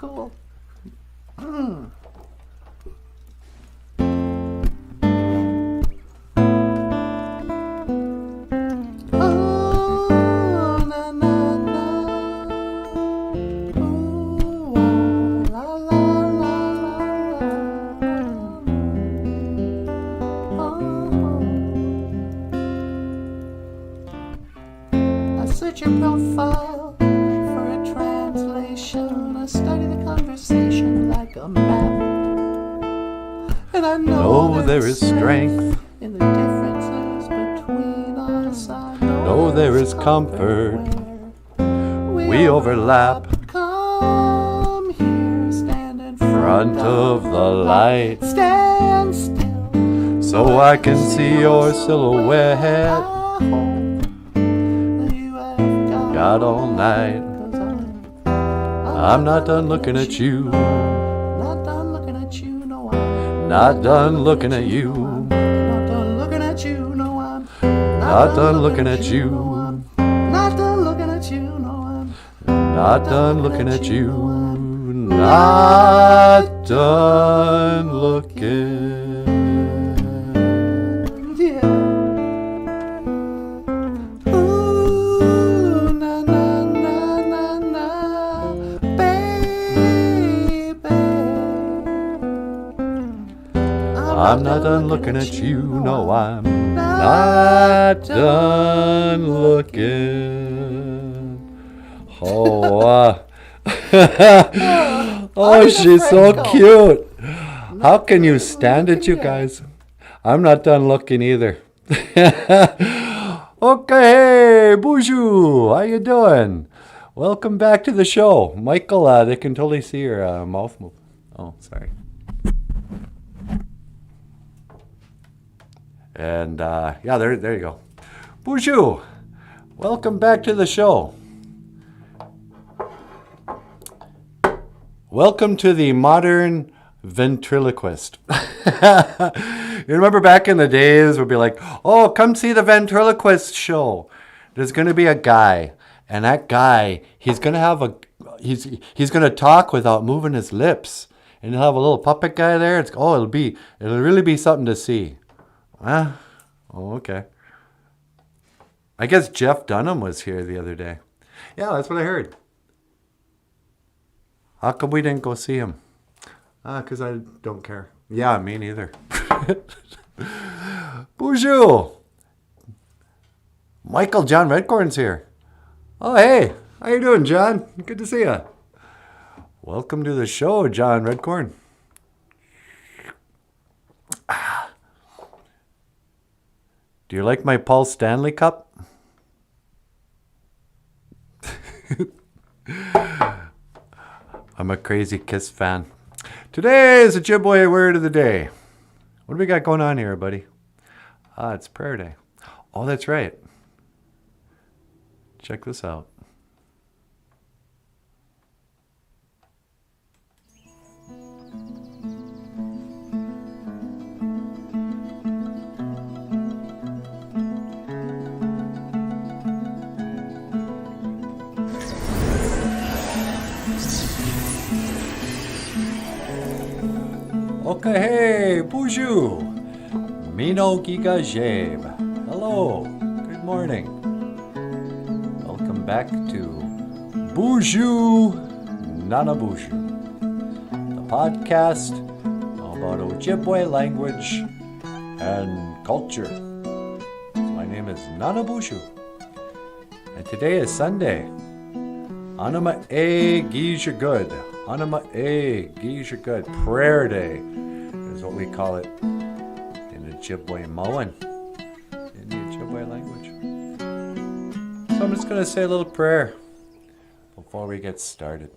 cool. Search your profile for a translation. I study the conversation like a map. And I know there is strength in the differences between us. I know there is comfort. We overlap. Come here, stand in front of the light. Stand still so I can see your silhouette. Got all night. I'm not done looking at you. Not done looking at you, no I'm not done looking at you. Not done looking at you, no I'm not done looking at you. Not done looking at you, no I'm not done looking at you. Not done looking. I'm not done looking at you, no I'm not done looking. Oh, oh, she's so cute. How can you stand it, you guys? I'm not done looking either. Okay, bonjour, how you doing? Welcome back to the show. Michael, they can totally see your mouth move. Oh, sorry. And yeah, there you go. Bonjour. Welcome back to the show. Welcome to the modern ventriloquist. You remember back in the days, we'd be like, oh, come see the ventriloquist show. There's going to be a guy, and that guy, he's going to have he's going to talk without moving his lips. And he'll have a little puppet guy there. It'll really be something to see. Oh, okay. I guess Jeff Dunham was here the other day. Yeah, that's what I heard. How come we didn't go see him? Because I don't care. Yeah, me neither. Bonjour. Michael John Redcorn's here. Oh, hey. How you doing, John? Good to see you. Welcome to the show, John Redcorn. Do you like my Paul Stanley cup? I'm a crazy Kiss fan. Today is a Ojibwe word of the day. What do we got going on here, buddy? It's prayer day. Oh, that's right. Check this out. Okay, hey, bonjour. Mino Giga Jeb. Hello, good morning. Welcome back to Bonjour, NANABOOZHOO, the podcast about Ojibwe language and culture. My name is NANABOOZHOO, and today is Sunday. Anima E Gija Good. Anima E Gija Good. Prayer Day is what we call it in Ojibwe Moan, in the Ojibwe language. So I'm just going to say a little prayer before we get started.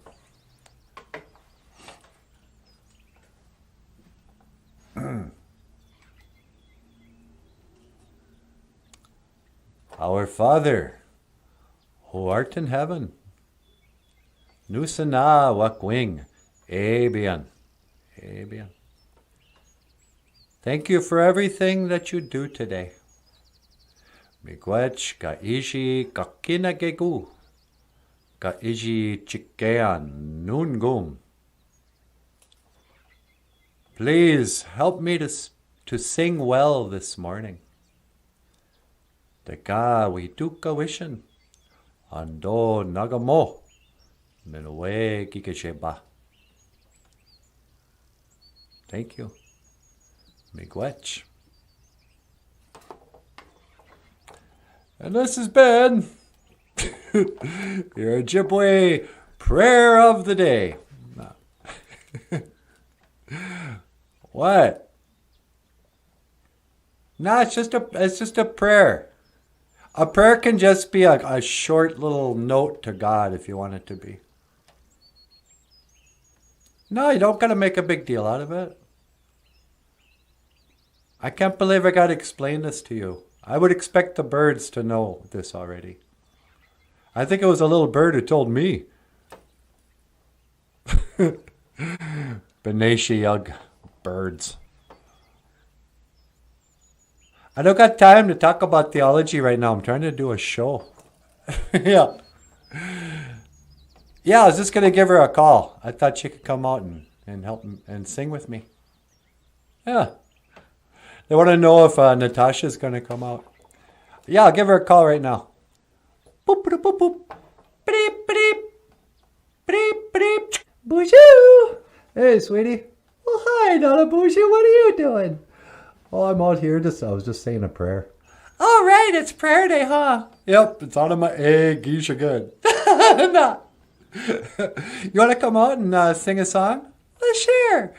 Our Father, who art in heaven, Nusana wakwing, Abian. Abian. Thank you for everything that you do today. Miigwech ka ishi kakina gegu, ka ishi chikean nungum, Please help me to sing well this morning. Deka wituka wishin. Ando nagamo. Minwe kikasheba. Thank you. Miigwech. And this has been your Ojibwe prayer of the day. What? No, it's just a prayer. A prayer can just be a short little note to God if you want it to be. No, you don't got to make a big deal out of it. I can't believe I got to explain this to you. I would expect the birds to know this already. I think it was a little bird who told me. Beneshi Yug birds. I don't got time to talk about theology right now. I'm trying to do a show. Yeah. Yeah, I was just going to give her a call. I thought she could come out and help and sing with me. Yeah. They want to know if Natasha's going to come out. Yeah, I'll give her a call right now. Boop, boop, boop, boop. Beep, beep. Beep, beep. Boozhoo! Hey, sweetie. Well, hi, NANABOOZHOO. What are you doing? Oh, I'm out here. I was just saying a prayer. Oh, right. It's prayer day, huh? Yep. It's out of my egg. Geisha good. No. You want to come out and sing a song? Well, sure.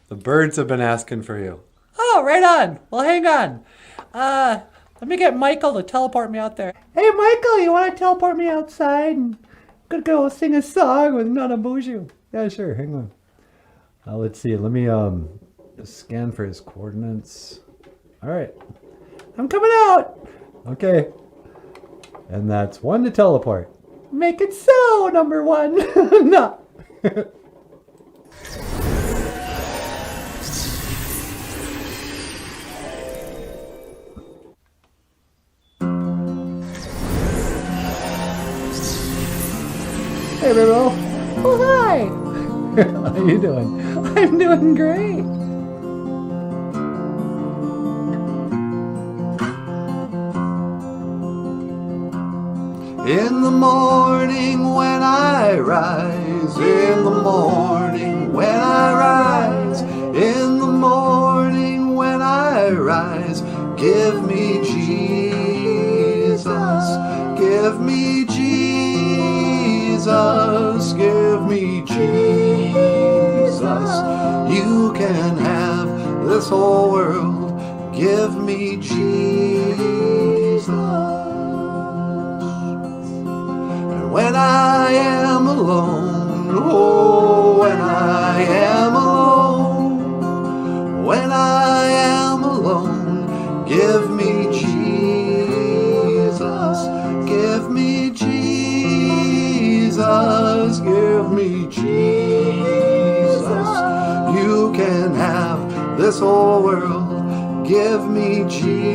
The birds have been asking for you. Oh, right on. Well, hang on. Let me get Michael to teleport me out there. Hey, Michael, you want to teleport me outside? And gonna go sing a song with NANABOOZHOO. Yeah, sure. Hang on. Let's see. Let me just scan for his coordinates. All right. I'm coming out. Okay. And that's 1 to teleport. Make it so, number 1. No. Hey, Ribbo. Oh, hi. How you doing? I'm doing great. In the morning when I rise, in the morning when I rise, in the morning when I rise, give me Jesus, give me Jesus, give me Jesus. You can have this whole world, give me Jesus. And when I am alone, oh, when I am alone, when I am alone, give me Jesus, give me Jesus, give me Jesus. You can have this whole world, give me Jesus.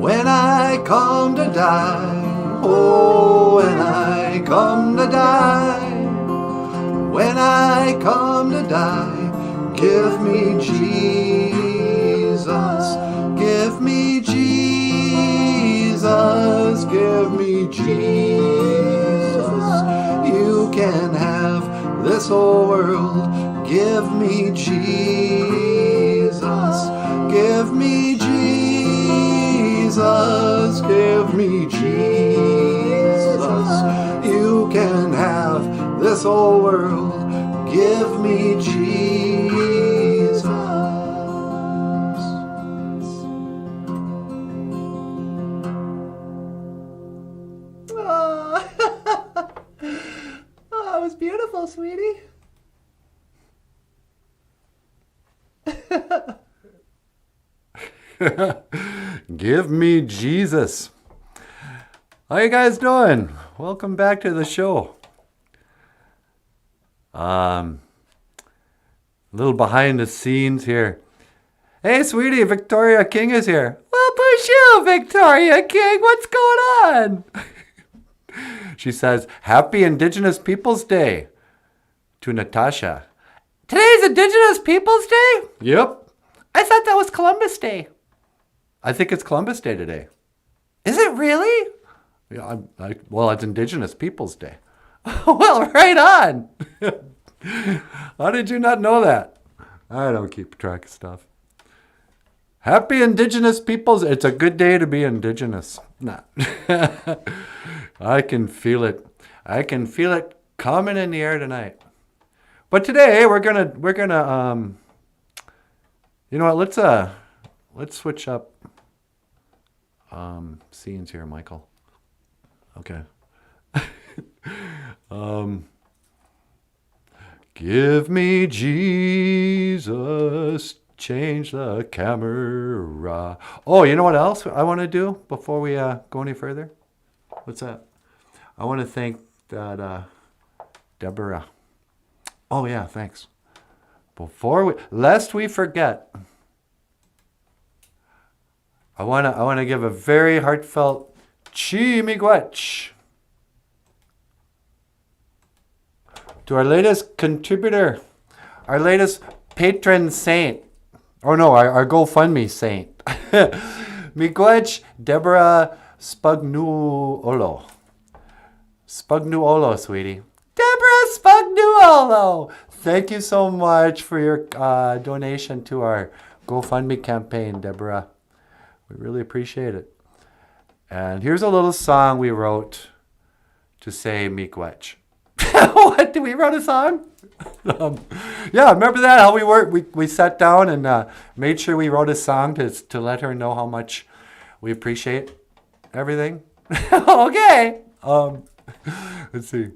When I come to die, oh, when I come to die, when I come to die, give me Jesus, give me Jesus, give me Jesus. You can have this whole world, give me Jesus, give me Jesus, give me Jesus. You can have this whole world, give me Jesus. Oh, oh, that was beautiful, sweetie. Give me Jesus. How you guys doing? Welcome back to the show. A little behind the scenes here. Hey, sweetie, Victoria King is here. Well, push you, Victoria King. What's going on? She says, Happy Indigenous Peoples Day to Natasha. Today's Indigenous Peoples Day? Yep. I thought that was Columbus Day. I think it's Columbus Day today. Is it really? Yeah, well, it's Indigenous Peoples Day. Well, right on. How did you not know that? I don't keep track of stuff. Happy Indigenous Peoples. It's a good day to be Indigenous. Nah. I can feel it. I can feel it coming in the air tonight. But today we're gonna you know what, let's switch up scenes here, Michael. Okay. Give me Jesus, change the camera. Oh, you know what else I want to do before we go any further? What's that? I want to thank that Deborah. Oh yeah, thanks. Lest we forget, I wanna give a very heartfelt chi miigwech to our latest contributor, our latest patron saint. Oh no, our GoFundMe saint. Miigwech Deborah Spagnuolo. Spagnuolo, sweetie. Deborah Spagnuolo! Thank you so much for your donation to our GoFundMe campaign, Deborah. We really appreciate it. And here's a little song we wrote to say miigwech. What? Did we write a song? Yeah, remember that? How we sat down and made sure we wrote a song to let her know how much we appreciate everything. Okay. Let's see.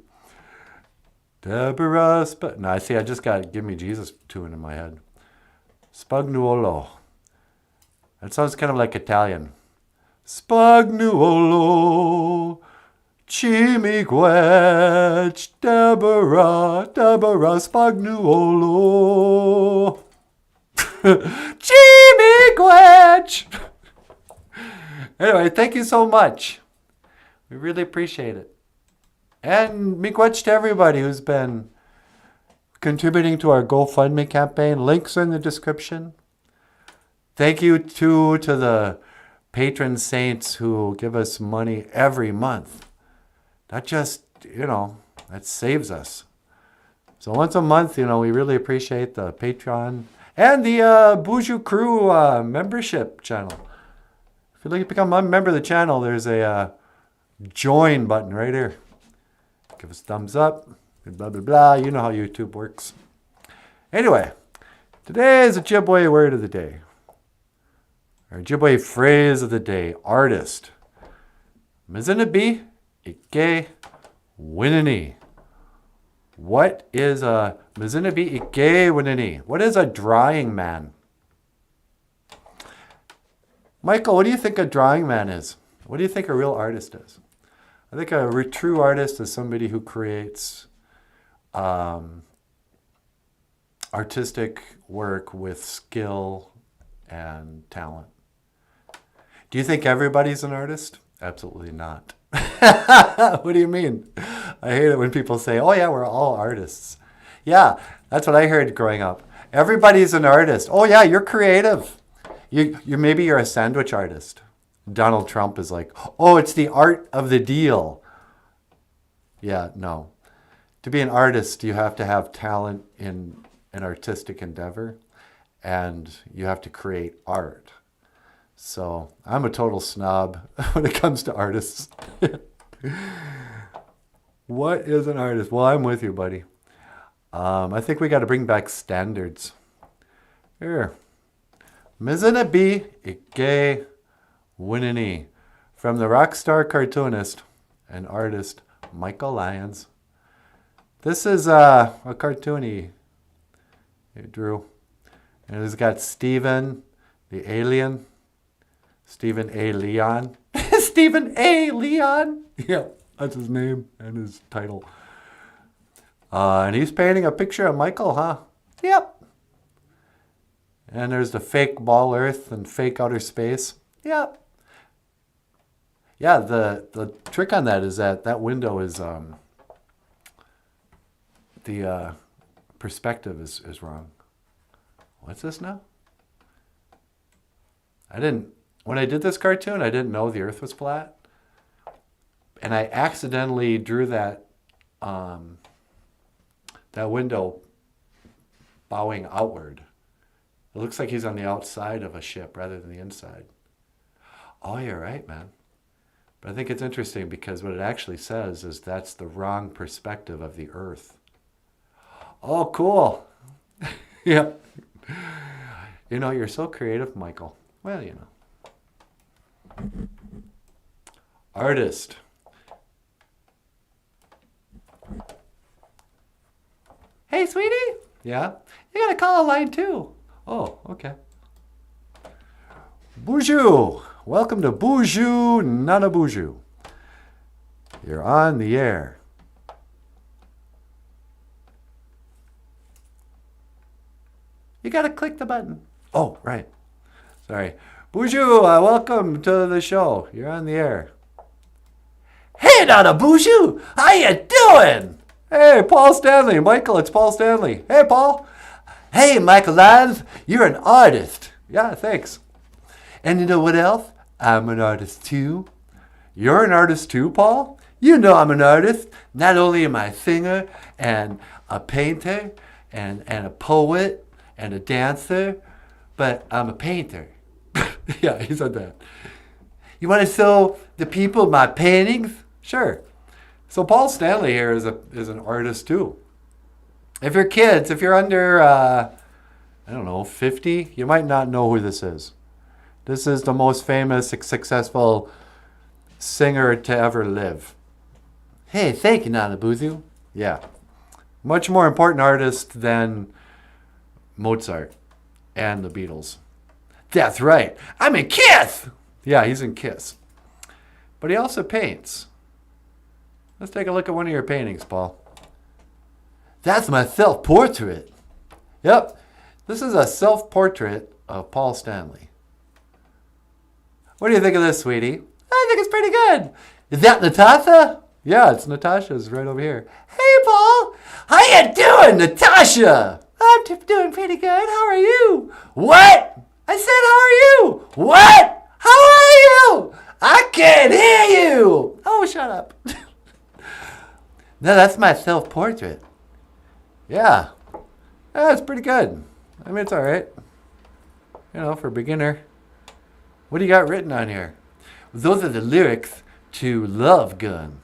Deborah no, I see. I just got Give Me Jesus tune in my head. Spagnuolo. That sounds kind of like Italian. Spagnuolo. Chi miigwech, Deborah Spagnuolo. Chi miigwech. Anyway, thank you so much. We really appreciate it. And miigwech to everybody who's been contributing to our GoFundMe campaign. Links are in the description. Thank you to the patron saints who give us money every month. That just, that saves us. So once a month, we really appreciate the Patreon and the Boozhoo Crew membership channel. If you'd like to become a member of the channel, there's a join button right here. Give us a thumbs up, blah, blah, blah. You know how YouTube works. Anyway, today is a Ojibwe word of the day. Or Ojibwe phrase of the day, artist. Mizinabi Ike Winini. What is a Mizinabi Ike Winini? What is a drawing man? Michael, what do you think a drawing man is? What do you think a real artist is? I think a true artist is somebody who creates artistic work with skill and talent. Do you think everybody's an artist? Absolutely not. What do you mean? I hate it when people say, oh yeah, we're all artists. Yeah, that's what I heard growing up. Everybody's an artist. Oh yeah, you're creative. Maybe you're a sandwich artist. Donald Trump is like, oh, it's the art of the deal. Yeah, no. To be an artist, you have to have talent in an artistic endeavor, and you have to create art. So I'm a total snob when it comes to artists. What is an artist? Well, I'm with you, buddy. I think we got to bring back standards. Here. Mizinabi Ike Winini, from the rock star cartoonist and artist Michael Lyons. This is a cartoon he drew. And it's got Stephen, the alien, Stephen A. Leon. Stephen A. Leon? Yeah, that's his name and his title. And he's painting a picture of Michael, huh? Yep. And there's the fake ball Earth and fake outer space. Yep. Yeah, the trick on that is that window is the perspective is wrong. What's this now? When I did this cartoon, I didn't know the Earth was flat. And I accidentally drew that window bowing outward. It looks like he's on the outside of a ship rather than the inside. Oh, you're right, man. But I think it's interesting because what it actually says is that's the wrong perspective of the Earth. Oh, cool. Yeah. You know, you're so creative, Michael. Well, you know. Artist. Hey, sweetie. Yeah? You gotta call a line too. Oh, okay. Bonjour. Welcome to Bonjour, NANABOOZHOO. You're on the air. You gotta click the button. Oh, right. Sorry. Bonjour, welcome to the show. You're on the air. Hey, NANABOOZHOO. How you doing? Hey, Paul Stanley. Michael, it's Paul Stanley. Hey, Paul. Hey, Michael Lyons. You're an artist. Yeah, thanks. And you know what else? I'm an artist too. You're an artist too, Paul? You know I'm an artist. Not only am I a singer and a painter and a poet and a dancer, but I'm a painter. Yeah, he said that. You want to show the people my paintings? Sure. So Paul Stanley here is an artist too. If you're kids, if you're under, I don't know, 50, you might not know who this is. This is the most famous, successful singer to ever live. Hey, thank you, NANABOOZHOO. Yeah. Much more important artist than Mozart and the Beatles. That's right. I'm in Kiss! Yeah, he's in Kiss. But he also paints. Let's take a look at one of your paintings, Paul. That's my self-portrait. Yep. This is a self-portrait of Paul Stanley. What do you think of this, sweetie? I think it's pretty good. Is that Natasha? Yeah, it's Natasha's right over here. Hey, Paul. How you doing, Natasha? I'm doing pretty good. How are you? What? I said, how are you? What? How are you? I can't hear you. Oh, shut up. No, that's my self-portrait. Yeah. That's pretty good. I mean, it's all right. You know, for a beginner. What do you got written on here? Those are the lyrics to Love Gun.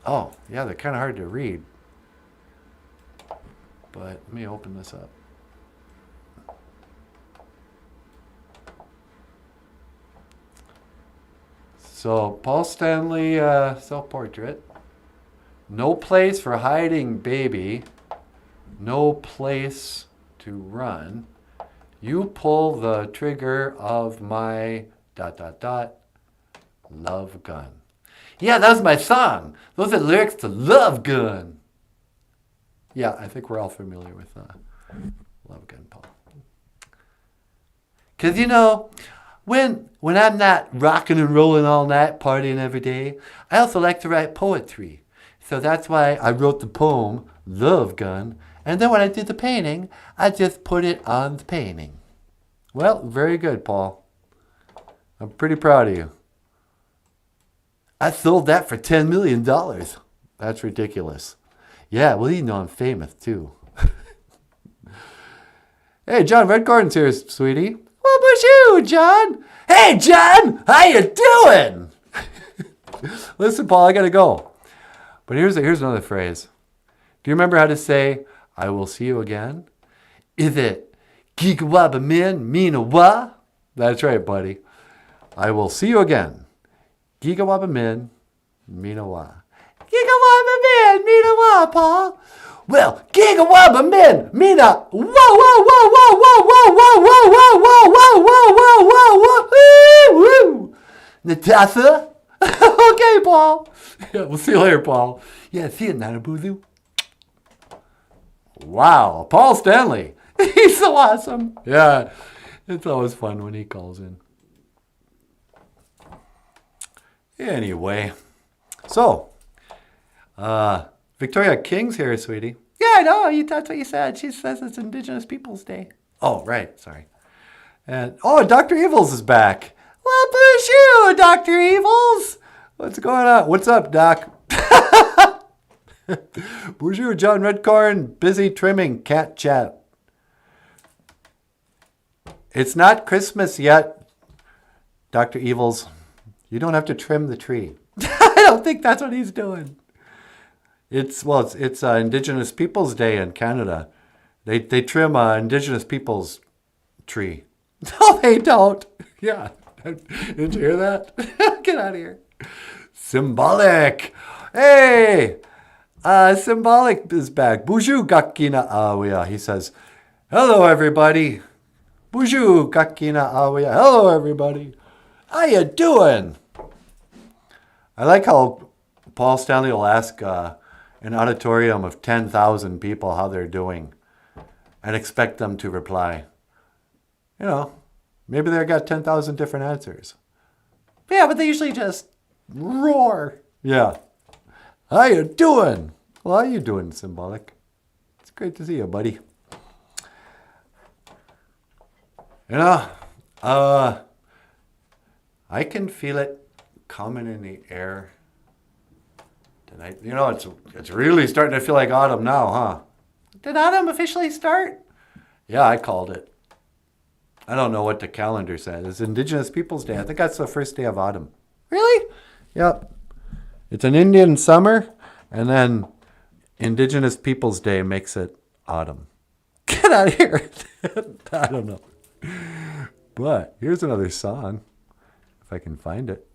Oh, yeah, they're kind of hard to read. But let me open this up. So, Paul Stanley self-portrait. No place for hiding, baby. No place to run. You pull the trigger of my ... Love Gun. Yeah, that was my song. Those are lyrics to Love Gun. Yeah, I think we're all familiar with Love Gun, Paul. Because, you know, when I'm not rocking and rolling all night, partying every day, I also like to write poetry. So that's why I wrote the poem, Love Gun. And then when I did the painting, I just put it on the painting. Well, very good, Paul. I'm pretty proud of you. I sold that for $10 million. That's ridiculous. Yeah, well, you know I'm famous, too. Hey, John Redcorn's here, sweetie. What about you, John? Hey, John, how you doing? Listen, Paul, I got to go. But here's another phrase. Do you remember how to say, I will see you again? Is it, Gigawaba min, mina wa? That's right, buddy. I will see you again. Gigawaba min, mina wa. Gigawaba min, mina wa, Paul. Well, Gigawaba min, mina, whoa, whoa, whoa, whoa, whoa, whoa, whoa, whoa, whoa, whoa, whoa, whoa, whoa, whoa, woo. Natasha? Okay, Paul. Yeah, we'll see you later, Paul. Yeah, see you, NANABOOZHOO. Wow, Paul Stanley. He's so awesome. Yeah, it's always fun when he calls in. Anyway, so, Victoria King's here, sweetie. Yeah, I know. That's what you said. She says it's Indigenous Peoples Day. Oh, right. Sorry. And Dr. Evils is back. Well, bonjour, Dr. Evils. What's going on? What's up, Doc? Bonjour, John Redcorn. Busy trimming cat chat. It's not Christmas yet, Dr. Evils. You don't have to trim the tree. I don't think that's what he's doing. It's Indigenous Peoples Day in Canada. They trim Indigenous Peoples tree. No, they don't. Yeah. Didn't you hear that? Get out of here. Symbolic. Hey. Symbolic is back. Bonjour, Gakina Awia. He says, hello, everybody. Bonjour, Gakina Awia. Hello, everybody. How you doing? I like how Paul Stanley will ask an auditorium of 10,000 people how they're doing and expect them to reply. You know, maybe they've got 10,000 different answers. Yeah, but they usually just roar. Yeah. How you doing? Well, how you doing, Symbolic? It's great to see you, buddy. You know, I can feel it coming in the air tonight. You know, it's really starting to feel like autumn now, huh? Did autumn officially start? Yeah, I called it. I don't know what the calendar says. It's Indigenous Peoples Day. I think that's the first day of autumn. Really? Yep. It's an Indian summer, and then Indigenous Peoples Day makes it autumn. Get out of here. I don't know. But here's another song, if I can find it.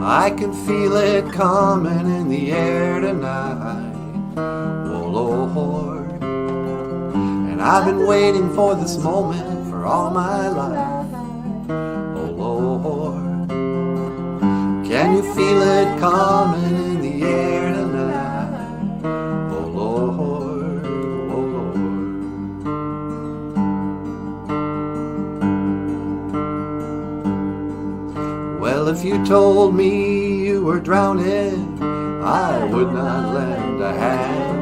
I can feel it coming in the air tonight, oh Lord. And I've been waiting for this moment for all my life, oh Lord. Can you feel it coming in the air tonight, oh Lord, oh Lord. Well, if you told me you were drowning, I would not lend a hand.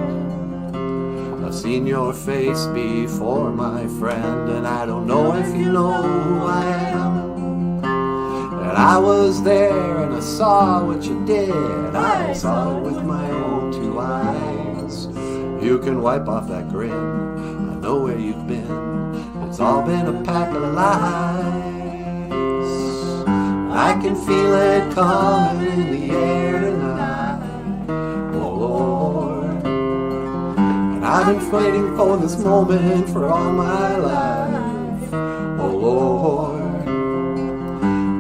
I've seen your face before, my friend, and I don't know if you know who I am. And I was there and I saw what you did. I saw it with my own two eyes. You can wipe off that grin. I know where you've been. It's all been a pack of lies. I can feel it coming in the air tonight, oh Lord. And I've been waiting for this moment for all my life, oh Lord.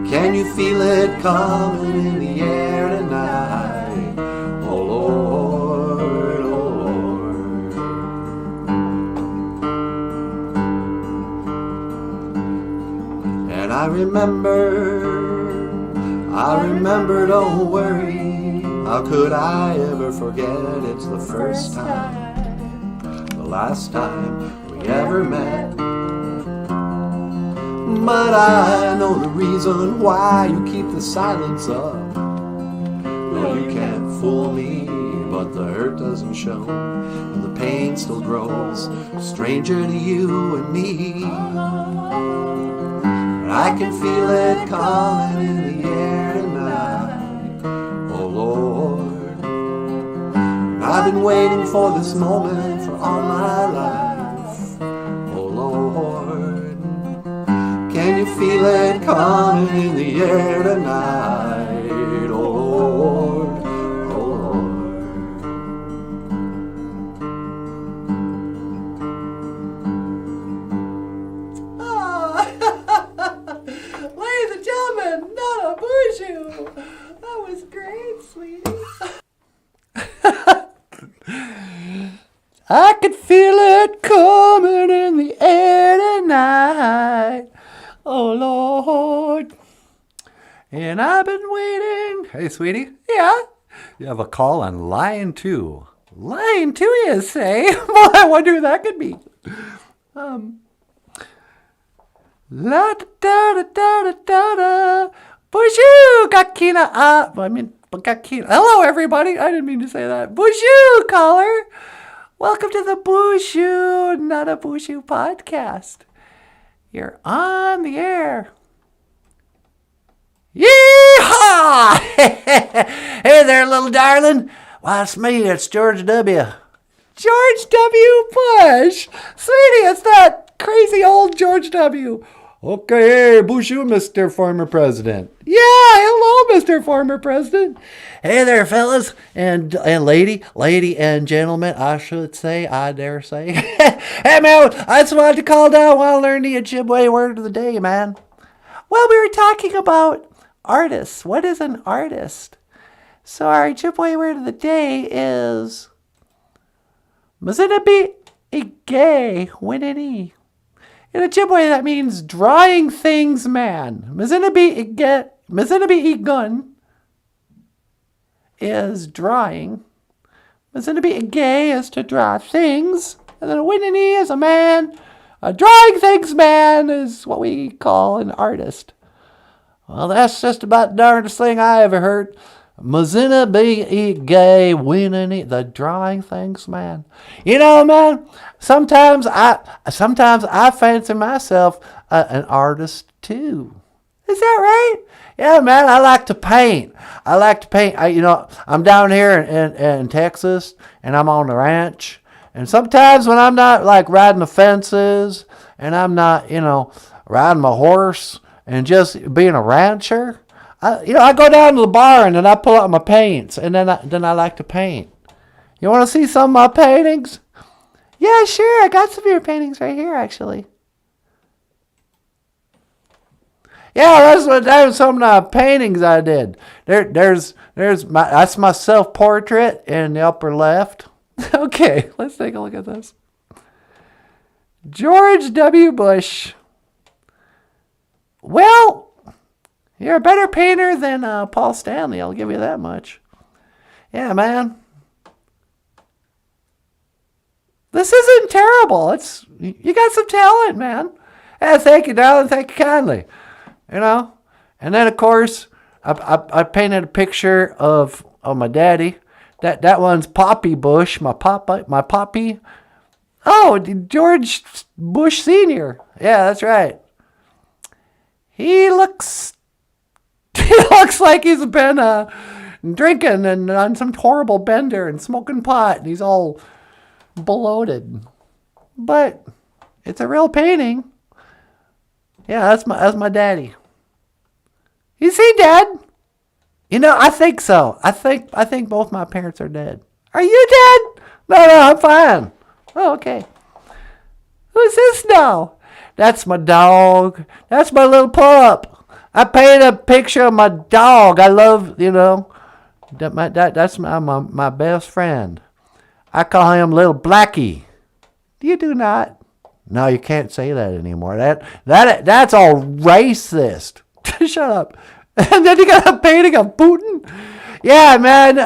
Can you feel it coming in the air tonight, oh Lord, oh Lord. And I remember, don't worry, how could I ever forget? It's the first time, the last time we ever met. But I know the reason why you keep the silence up. No, you can't fool me, but the hurt doesn't show, and the pain still grows, a stranger to you and me. And I can feel it coming in the air tonight, oh Lord. And I've been waiting for this moment for all my life, oh Lord. Can you feel it coming in the air tonight, oh Lord, oh Lord. Oh. Ladies and gentlemen, NANABOOZHOO. That was great, sweetie. I could feel it coming in the air tonight. Oh, Lord. And I've been waiting. Hey, sweetie. Yeah? You have a call on line 2. Line 2, you say? Well, I wonder who that could be. La da da da da da da. Bonjour, Gakina. Gakina. Hello, everybody. I didn't mean to say that. Bonjour, caller. Welcome to the NANABOOZHOO, NANABOOZHOO podcast. You're on the air. Yeehaw! Hey there, little darling. Why, it's me. It's George W. George W. Bush. Sweetie, it's that crazy old George W. Okay, hey, bonjour, Mr. Former President. Yeah, hello, Mr. Former President. Hey there, fellas and lady and gentlemen, I should say, I dare say. Hey, man, I just wanted to call down. I want to learn the Ojibwe word of the day, man. Well, we were talking about artists. What is an artist? So our Ojibwe word of the day is Mazinabi Ige Winini. In Ojibwe, that means drawing things, man. Mazinabi Igun is drawing. Mazinabi Ige is to draw things. And then Winini is a man. A drawing things man is what we call an artist. Well, that's just about the darndest thing I ever heard. Mazinabi Ige Winini, the drawing things man. You know, man, sometimes I fancy myself an artist too. Is that right? Yeah, man, I like to paint. I'm down here in Texas, and I'm on the ranch. And sometimes when I'm not like riding the fences, and I'm not, riding my horse and just being a rancher, I go down to the barn and I pull out my paints, and then I like to paint. You want to see some of my paintings? Yeah, sure. I got some of your paintings right here, actually. Yeah, that's some of the paintings I did. That's my self-portrait in the upper left. Okay, let's take a look at this. George W. Bush. Well, you're a better painter than Paul Stanley, I'll give you that much. Yeah, man. This isn't terrible. You got some talent, man. Yeah, thank you, darling. Thank you kindly. And then, of course, I painted a picture of my daddy. That one's Poppy Bush, my Poppy. Oh, George Bush Sr. Yeah, that's right. He looks like he's been drinking and on some horrible bender and smoking pot, and he's all bloated. But it's a real painting. Yeah, that's my daddy. Is he dead? I think so. I think both my parents are dead. Are you dead? No, I'm fine. Oh, okay. Who's this now? That's my dog. That's my little pup. I painted a picture of my dog. I love, that's my best friend. I call him Little Blackie. You do not. No, you can't say that anymore. That's all racist. Shut up. And then you got a painting of Putin. Yeah, man.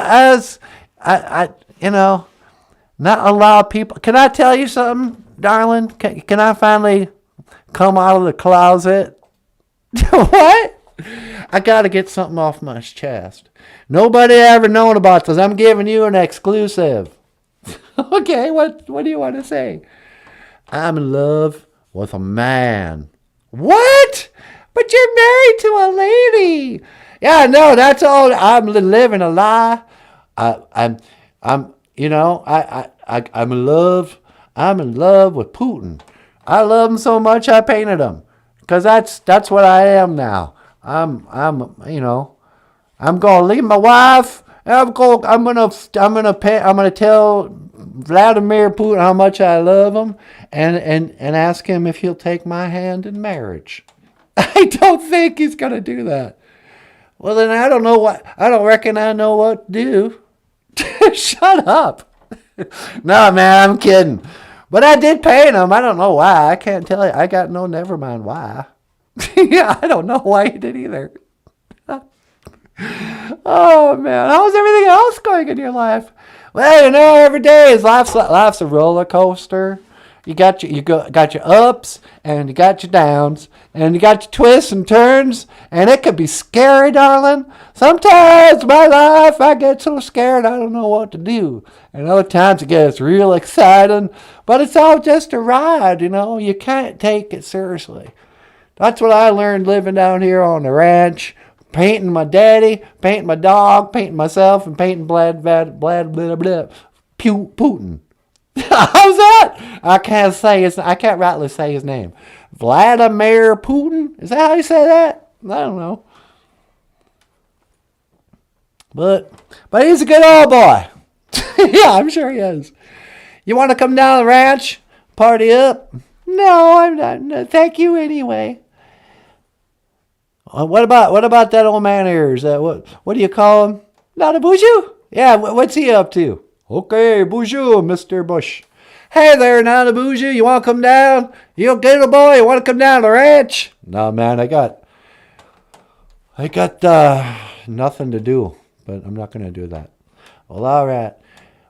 Not a lot of people. Can I tell you something, darling? Can I finally come out of the closet? What? I got to get something off my chest. Nobody ever known about this. I'm giving you an exclusive. Okay, what do you want to say? I'm in love with a man. What? But you're married to a lady. Yeah, no, that's all. I'm living a lie. I'm in love. I'm in love with Putin. I love him so much I painted him. Because that's what I am now. I'm gonna leave my wife. I'm gonna tell Vladimir Putin how much I love him, and ask him if he'll take my hand in marriage. I don't think he's gonna do that. Well, then I don't reckon I know what to do. Shut up. No, man, I'm kidding. But I did paint him. I don't know why. I can't tell you. I got no, never mind why. Yeah, I don't know why you did either. Oh, man. How's everything else going in your life? Well, you know, every day is life's a roller coaster. You got your ups and you got your downs and you got your twists and turns, and it could be scary, darling. Sometimes in my life I get so scared I don't know what to do, and other times it gets real exciting. But it's all just a ride, you know. You can't take it seriously. That's what I learned living down here on the ranch. Painting my daddy, painting my dog, painting myself, and painting Putin. How's that? I can't rightly say his name. Vladimir Putin? Is that how you say that? I don't know. But he's a good old boy. Yeah, I'm sure he is. You want to come down to the ranch? Party up? No, I'm not. No, thank you anyway. What about that old man here? Is that what do you call him? NANABOOZHOO? Yeah, what's he up to? Okay, Boozhoo, Mr. Bush. Hey there, NANABOOZHOO, you want to come down? You good boy, you want to come down to the ranch? No, man, I got nothing to do, but I'm not going to do that. Well, all right.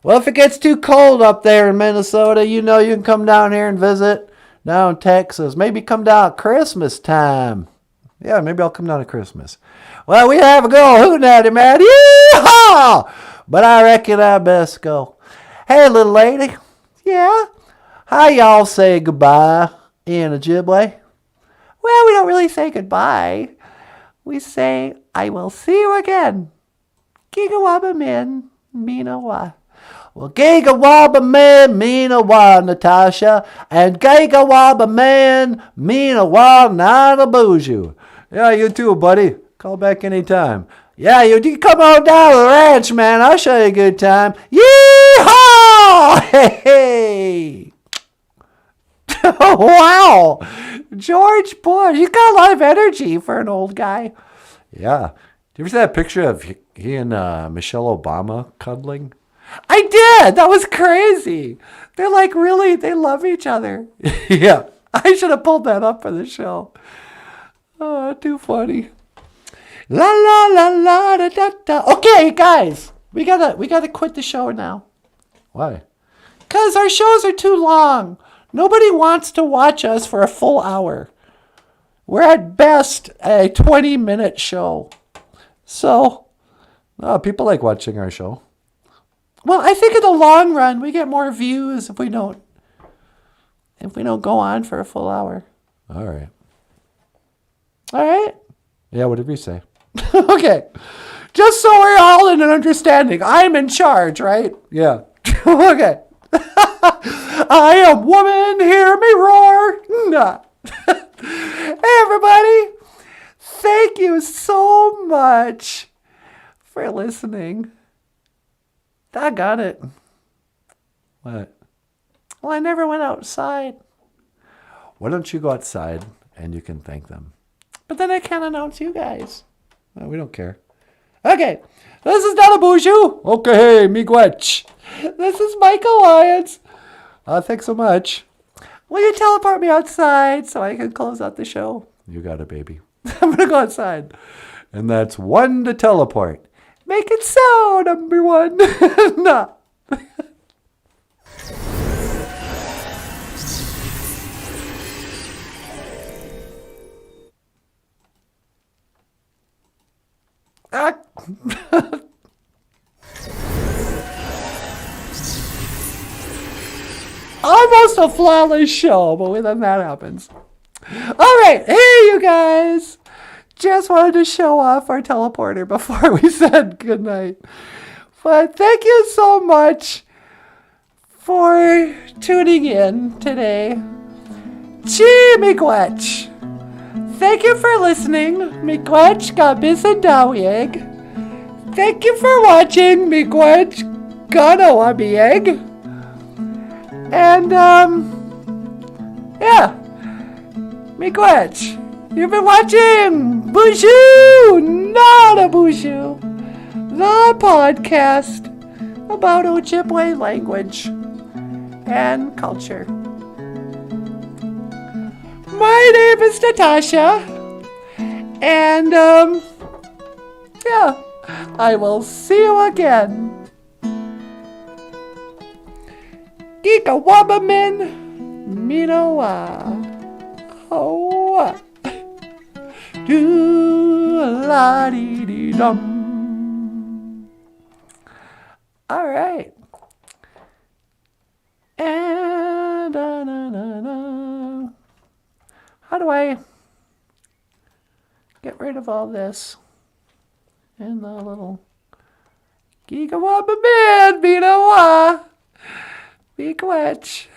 Well, if it gets too cold up there in Minnesota, you know you can come down here and visit down in Texas. Maybe come down at Christmas time. Yeah, maybe I'll come down at Christmas. Well, we have a good old hootenanny, man. Yeehaw! But I reckon I best go. Hey, little lady. Yeah? How y'all say goodbye in Ojibwe? Well, we don't really say goodbye. We say, I will see you again. Gigawaba min, minawa. Well, gigawaba man, minawa, Natasha. And gigawaba man, minawa, NANABOOZHOO. Yeah, you too, buddy. Call back anytime. Yeah, you come on down to the ranch, man. I'll show you a good time. Yeehaw! Hey! Wow! George Bush. He's got a lot of energy for an old guy. Yeah. Did you ever see that picture of he and Michelle Obama cuddling? I did! That was crazy. They're like really, they love each other. Yeah. I should have pulled that up for the show. Oh, too funny. La la la la da da da. Okay, guys, we gotta quit the show now. Why? Cause our shows are too long. Nobody wants to watch us for a full hour. We're at best a 20-minute show. So, people like watching our show. Well, I think in the long run we get more views if we don't go on for a full hour. All right. All right. Yeah, whatever you say. Okay. Just so we're all in an understanding. I'm in charge, right? Yeah. Okay. I am woman, hear me roar. Nah. Hey, everybody. Thank you so much for listening. I got it. What? Well, I never went outside. Why don't you go outside and you can thank them? But then I can't announce you guys. No, we don't care. Okay, this is NANABOOZHOO. Okay, miigwech. This is Michael Lyons. Thanks so much. Will you teleport me outside so I can close out the show? You got it, baby. I'm going to go outside. And that's one to teleport. Make it so, number one. Nah. Almost a flawless show, but then that happens. All right, hey you guys. Just wanted to show off our teleporter before we said goodnight. But thank you so much for tuning in today. Chi miigwech. Thank you for listening. Miigwech gabisandawieg. Thank you for watching. Miigwech ganawabieg. And yeah. Miigwech. You've been watching Boozhoo, NANABOOZHOO, the podcast about Ojibwe language and culture. My name is Natasha, and yeah, I will see you again. Geekawabamin Minowa. Oh, do la dee dee dum. All right. And how do I get rid of all this? And the little Geekawabamin Minowa. Be glitch.